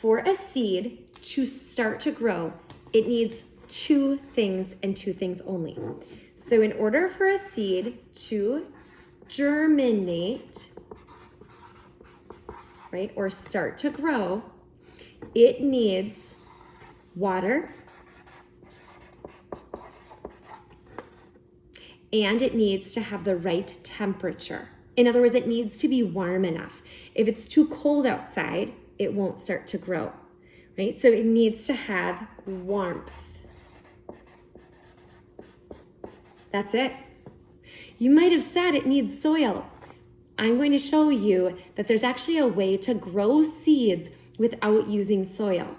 for a seed to start to grow, it needs two things and two things only. So in order for a seed to germinate, right, or start to grow, it needs water and it needs to have the right temperature. In other words, it needs to be warm enough. If it's too cold outside, it won't start to grow, right? So it needs to have warmth. That's it. You might have said it needs soil. I'm going to show you that there's actually a way to grow seeds without using soil.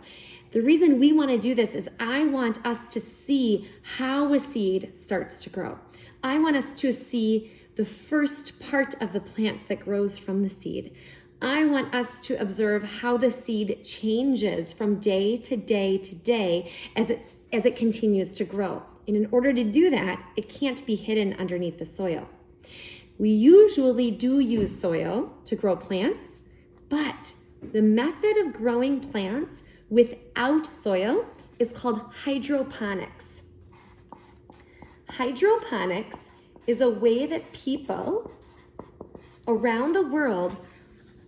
The reason we want to do this is I want us to see how a seed starts to grow. I want us to see the first part of the plant that grows from the seed. I want us to observe how the seed changes from day to day to day as it continues to grow. And in order to do that, it can't be hidden underneath the soil. We usually do use soil to grow plants, but the method of growing plants without soil is called hydroponics. Hydroponics is a way that people around the world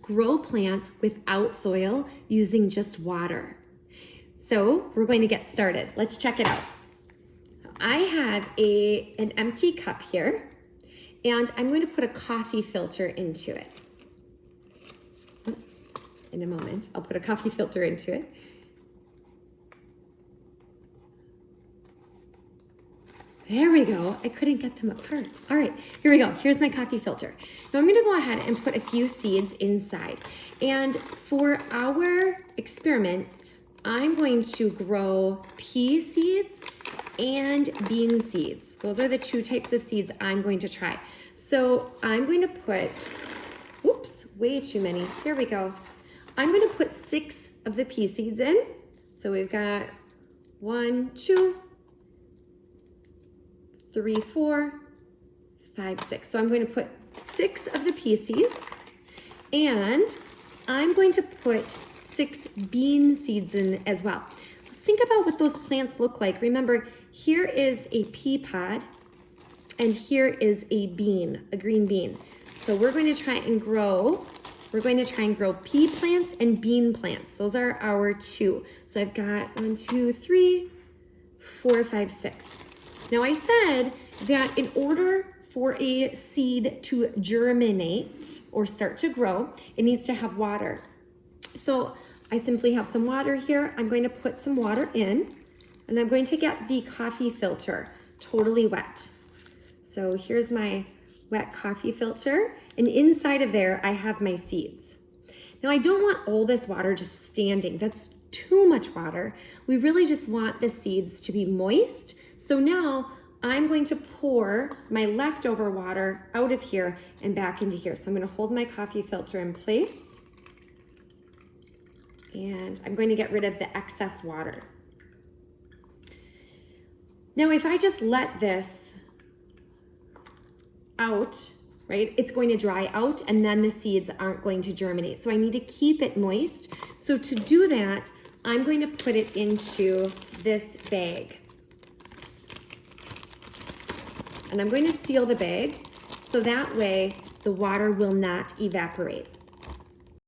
grow plants without soil using just water. So we're going to get started. Let's check it out. I have an empty cup here, and I'm going to put a coffee filter into it. In a moment, I'll put a coffee filter into it. There we go. I couldn't get them apart. All right, here we go. Here's my coffee filter. Now I'm going to go ahead and put a few seeds inside. And for our experiments, I'm going to grow pea seeds and bean seeds. Those are the two types of seeds I'm going to try. So I'm going to put, oops, way too many. Here we go. I'm going to put 6 of the pea seeds in. So we've got 1, 2, 3, 4, 5, 6. So I'm going to put 6 of the pea seeds, and I'm going to put 6 bean seeds in as well. Let's think about what those plants look like. Remember, here is a pea pod, and here is a bean, a green bean. So we're going to try and grow pea plants and bean plants. Those are our 2. So I've got 1, 2, 3, 4, 5, 6. Now I said that in order for a seed to germinate or start to grow, it needs to have water. So I simply have some water here. I'm going to put some water in, and I'm going to get the coffee filter totally wet. So here's my wet coffee filter, and inside of there I have my seeds. Now I don't want all this water just standing. That's too much water. We really just want the seeds to be moist. So now I'm going to pour my leftover water out of here and back into here. So I'm going to hold my coffee filter in place, and I'm going to get rid of the excess water. Now, if I just let this out, right, it's going to dry out and then the seeds aren't going to germinate. So I need to keep it moist. So to do that, I'm going to put it into this bag. And I'm going to seal the bag so that way the water will not evaporate.